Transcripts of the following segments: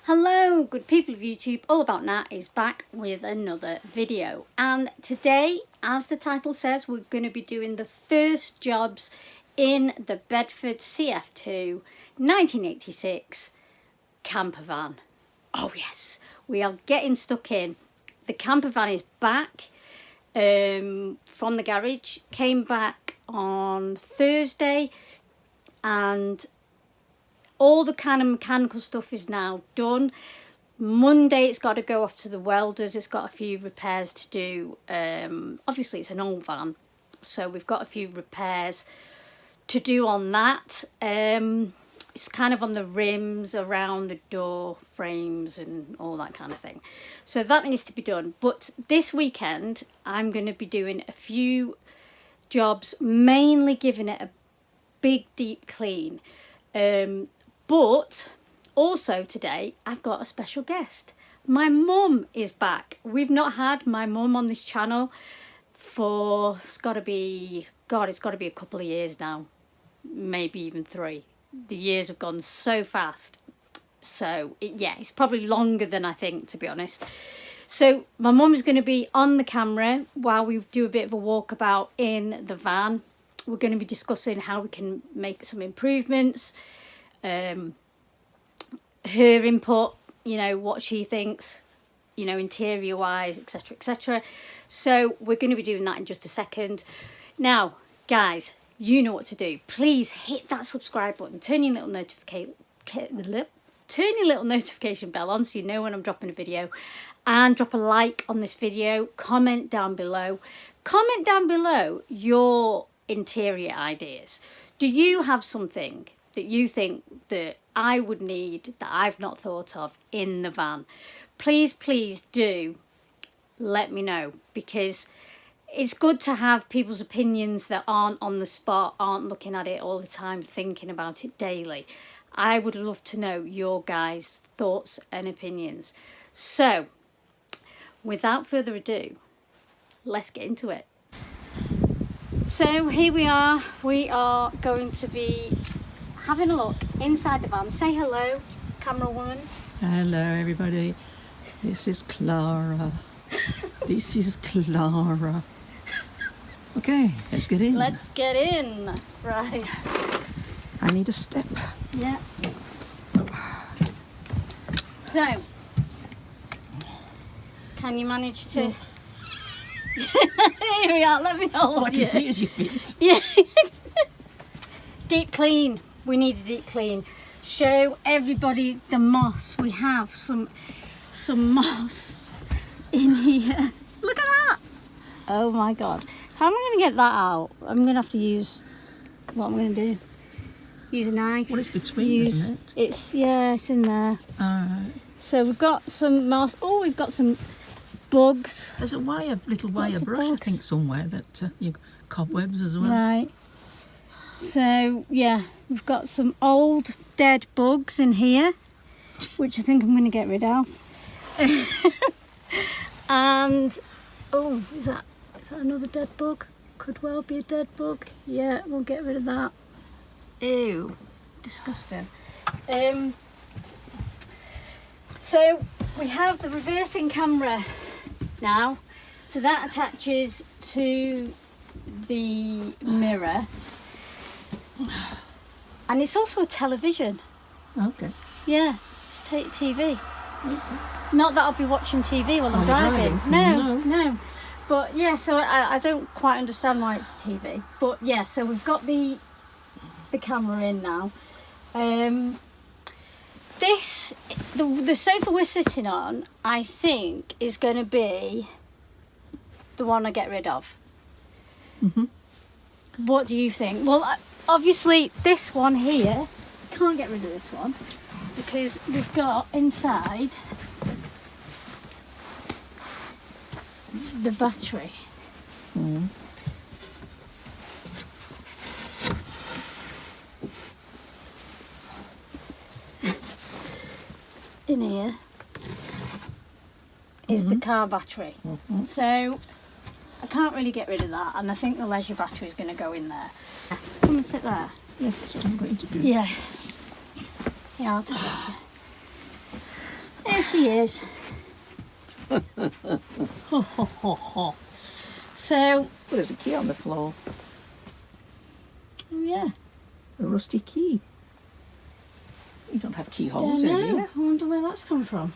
Hello good people of YouTube, All About Nat is back with another video, and today, as the title says, we're going to be doing the first jobs in the Bedford CF2 1986 camper van. Oh yes, we are getting stuck in. The camper van is back from the garage, came back on Thursday, and all the kind of mechanical stuff is now done. Monday it's got to go off to the welders. It's got a few repairs to do. Obviously it's an old van, so we've got a few repairs to do on that. It's kind of on the rims, around the door frames and all that kind of thing. So that needs to be done. But this weekend I'm going to be doing a few jobs, mainly giving it a big deep clean. But also today I've got a special guest. My mum is back. We've not had my mum on this channel for, it's got to be a couple of years now, maybe even 3. The years have gone so fast. So it's probably longer than I think, to be honest. So my mum is going to be on the camera while we do a bit of a walkabout in the van. We're going to be discussing how we can make some improvements. Her input, you know, what she thinks, you know, interior wise, etc, etc. So we're going to be doing that in just a second. Now guys, you know what to do. Please hit that subscribe button, turn your little notification bell on so you know when I'm dropping a video, and drop a like on this video. Comment down below your interior ideas. Do you have something that you think that I would need that I've not thought of in the van? Please do let me know, because it's good to have people's opinions that aren't on the spot, aren't looking at it all the time, thinking about it daily. I would love to know your guys' thoughts and opinions. So without further ado, let's get into it. So here we are going to be having a look inside the van. Say hello, camera woman. Hello everybody, this is Clara. This is Clara. Okay, let's get in. Let's get in. Right. I need a step. Yeah. So, can you manage to... Here we are, let me hold All I can see is your feet. Yeah. Deep clean. We need a deep clean. Show everybody the moss. We have some moss in here. Look at that. Oh my god. How am I going to get that out? I'm going to have to use... What I'm going to do? Use a knife. Well, it's between, isn't it? It's in there. Alright. So we've got some moss. Oh, we've got some bugs. There's a little wire brush, I think, somewhere that you cobwebs as well. Right. So yeah, we've got some old dead bugs in here, which I think I'm going to get rid of. And oh, is that another dead bug? Could well be a dead bug. Yeah, we'll get rid of that. Ew, disgusting. So we have the reversing camera now, so that attaches to the mirror. And it's also a television. Okay. Yeah, it's TV. Okay. Not that I'll be watching TV while I'm driving. No. But yeah, so I don't quite understand why it's a TV. But yeah, so we've got the camera in now. The sofa we're sitting on, I think, is going to be the one I get rid of. Mhm. What do you think? Well, obviously this one here, can't get rid of this one because we've got inside the battery. Mm. In here is the car battery. So I can't really get rid of that, and I think the leisure battery is going to go in there. Come and sit there. Yes, that's what I'm going to do. Yeah, I'll take it. he is. Ho, ho, ho, ho. So, Well, there's a key on the floor. oh yeah. A rusty key. You don't have keyholes Don't here, do know. you? I wonder where that's come from.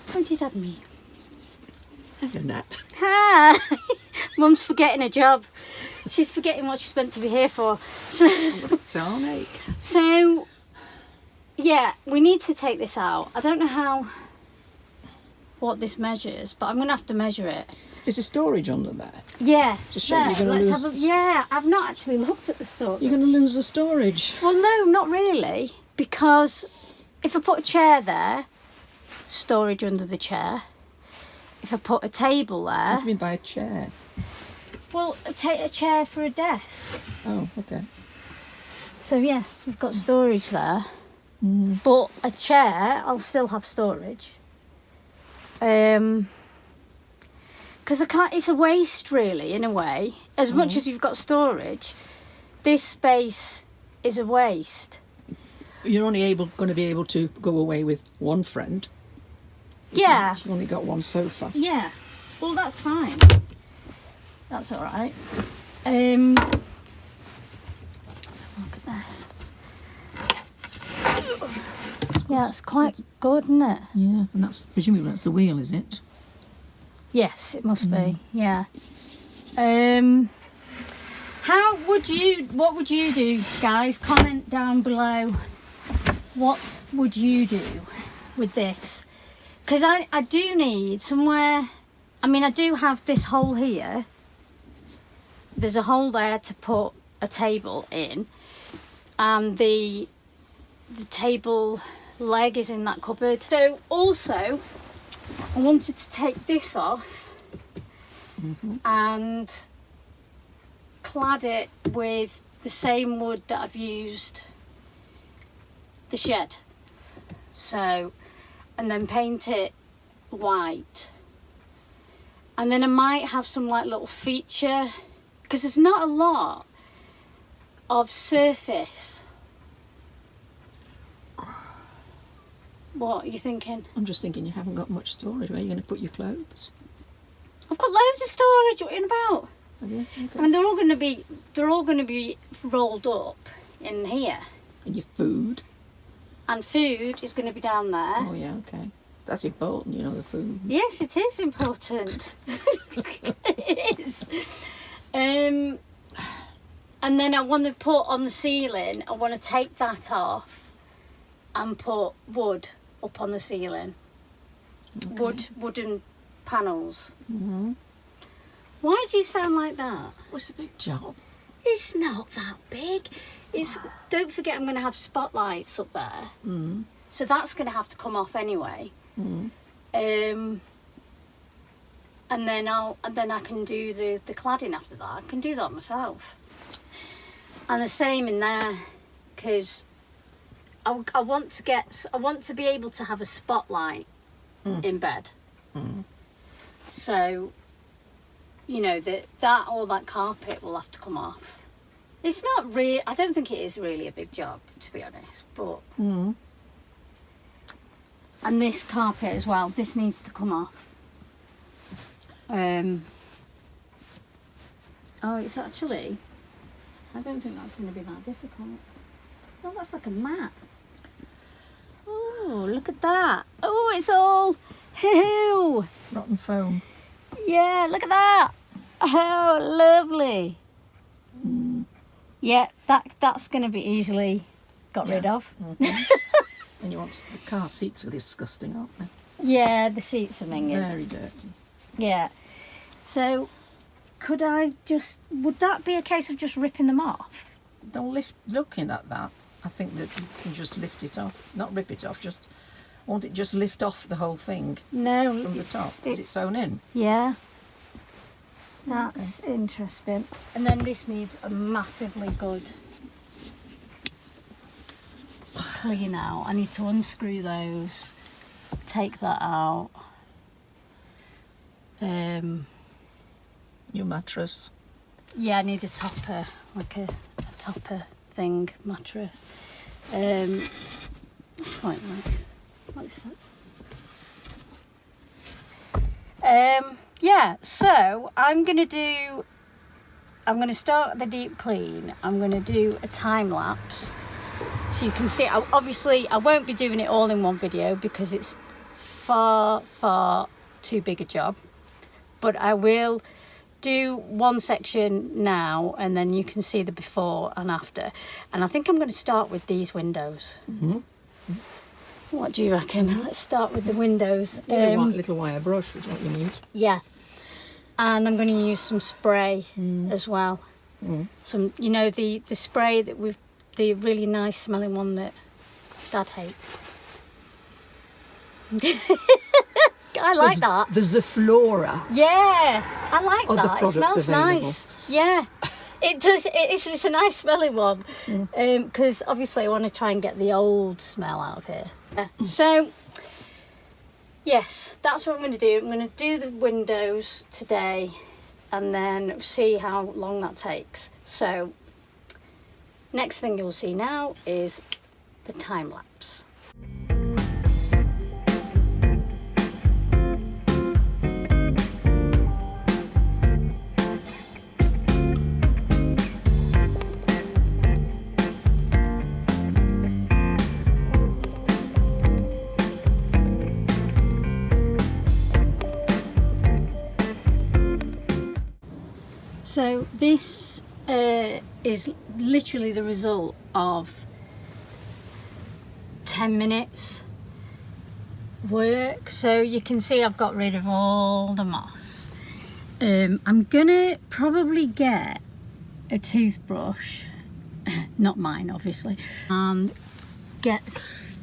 Pointed at me. Hello, Nat. Ha! Mum's forgetting a job. She's forgetting what she's meant to be here for. So, yeah, we need to take this out. I don't know what this measures, but I'm going to have to measure it. Is there storage under there? Yes. To show you're gonna lose... Yeah, I've not actually looked at the storage. You're going to lose the storage. Well, no, not really, because if I put a chair there, storage under the chair. If I put a table there... What do you mean by a chair? Well, take a chair for a desk. Oh, okay. So, yeah, we've got storage there. Mm. But a chair, I'll still have storage. Because I can't... It's a waste, really, in a way. As much as you've got storage, this space is a waste. You're only going to be able to go away with one friend. Yeah. You've only got one sofa. Yeah. Well, that's fine. That's all right. Let's have a look at this. Yeah, it's quite good, isn't it? Yeah, and that's presumably that's the wheel, is it? Yes, it must be. Yeah. What would you do, guys? Comment down below. What would you do with this? Because I do need somewhere. I mean, I do have this hole here. There's a hole there to put a table in, and the table leg is in that cupboard. So also, I wanted to take this off and clad it with the same wood that I've used the shed. So, and then paint it white. And then I might have some like little feature, because there's not a lot of surface. What are you thinking? I'm just thinking you haven't got much storage. Where are you going to put your clothes? I've got loads of storage. What are you on about? Have you? Okay. I mean, they're all going to be rolled up in here, And your food? and food is going to be down there. Oh, yeah, okay. That's important, you know, the food. Yes, it is important. It is. And then I want to put on the ceiling. I want to take that off and put wood up on the ceiling. Okay. Wooden panels. Mm-hmm. Why do you sound like that? Well, it's a big job. It's not that big. Don't forget, I'm going to have spotlights up there. Mm. So that's going to have to come off anyway. Mm. And then I can do the cladding after that. I can do that myself. And the same in there, because I want to be able to have a spotlight in bed. Mm. So, you know, that all that carpet will have to come off. It's not really. I don't think it is really a big job, to be honest. But and this carpet as well. This needs to come off. Oh, it's actually. I don't think that's going to be that difficult. Oh, that's like a mat. Oh, look at that. Oh, it's all. Hoo-hoo. Rotten foam. Yeah, look at that. Oh, lovely. Mm. Yeah, that's going to be easily got rid of. Mm-hmm. And you want the car seats are disgusting, aren't they? Yeah, the seats are minging. Very dirty. Yeah. So, would that be a case of just ripping them off? Looking at that, I think that you can just lift it off. Not rip it off, won't it just lift off the whole thing No. from the top? Is it sewn in? Yeah. That's interesting. And then this needs a massively good clean out. I need to unscrew those, take that out. Your mattress. Yeah, I need a topper, like a topper thing mattress. It's quite nice. What's that? Yeah, so I'm going to start the deep clean. I'm going to do a time lapse. So you can see, obviously I won't be doing it all in one video because it's far too big a job. But I will do one section now and then you can see the before and after. And I think I'm going to start with these windows. Mm-hmm. What do you reckon? Let's start with the windows. Little wire brush is what you need. Yeah. And I'm going to use some spray as well. Some, you know, the spray that we've, the really nice smelling one that Dad hates. I like that. There's the Flora. Yeah, I like Other that. It smells available. Nice. Yeah, it does. It's a nice smelling one. Because obviously I want to try and get the old smell out of here. So, yes, that's what I'm going to do. I'm going to do the windows today and then see how long that takes. So, next thing you'll see now is the time lapse. So this is literally the result of 10 minutes work. So you can see I've got rid of all the moss. I'm gonna probably get a toothbrush, not mine obviously, and just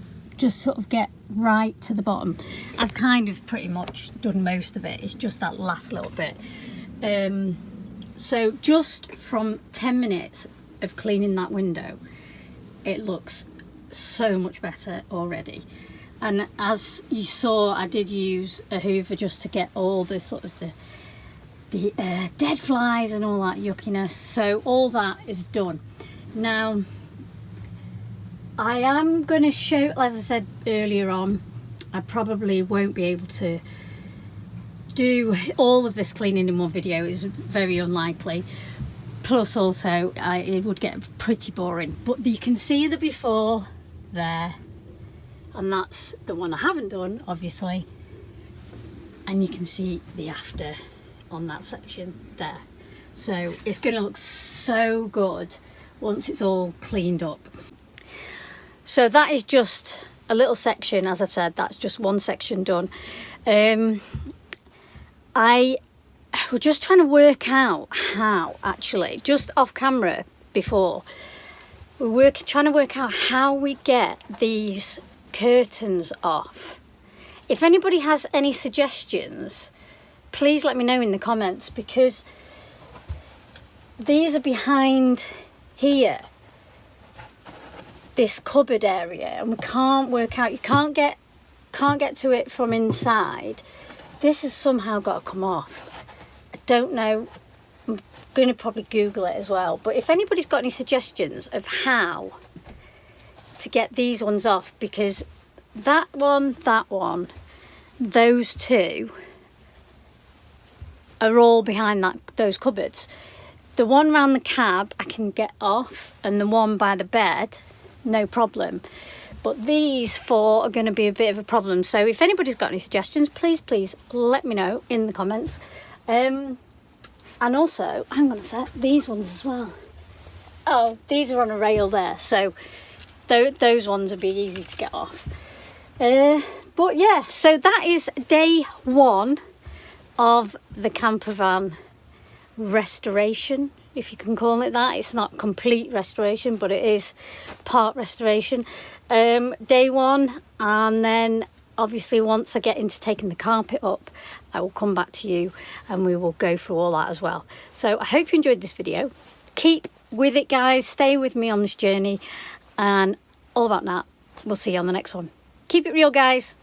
sort of get right to the bottom. I've kind of pretty much done most of it. It's just that last little bit. So just from 10 minutes of cleaning that window, it looks so much better already. And as you saw, I did use a hoover just to get all the sort of the dead flies and all that yuckiness. So all that is done. Now, I am going to show, as I said earlier on, I probably won't be able to do all of this cleaning in one video. Is very unlikely, plus also it would get pretty boring. But you can see the before there, and that's the one I haven't done obviously, and you can see the after on that section there. So it's going to look so good once it's all cleaned up. So that is just a little section, as I've said, that's just one section done. I was just trying to work out how, actually, just off camera before, we're trying to work out how we get these curtains off. If anybody has any suggestions, please let me know in the comments, because these are behind here, this cupboard area, and we can't work out, you can't get to it from inside. This has somehow got to come off. I don't know. I'm going to probably Google it as well. But if anybody's got any suggestions of how to get these ones off, because that one, those two are all behind those cupboards. The one round the cab I can get off, and the one by the bed, no problem. But these four are going to be a bit of a problem. So if anybody's got any suggestions, please let me know in the comments. And also, hang on a sec, these ones as well. Oh, these are on a rail there. So those ones would be easy to get off. But yeah, so that is day one of the camper van restoration, if you can call it that. It's not complete restoration, but it is part restoration. Day one, and then obviously once I get into taking the carpet up, I will come back to you and we will go through all that as well. So I hope you enjoyed this video. Keep with it, guys. Stay with me on this journey, and all about that. We'll see you on the next one. Keep it real, guys.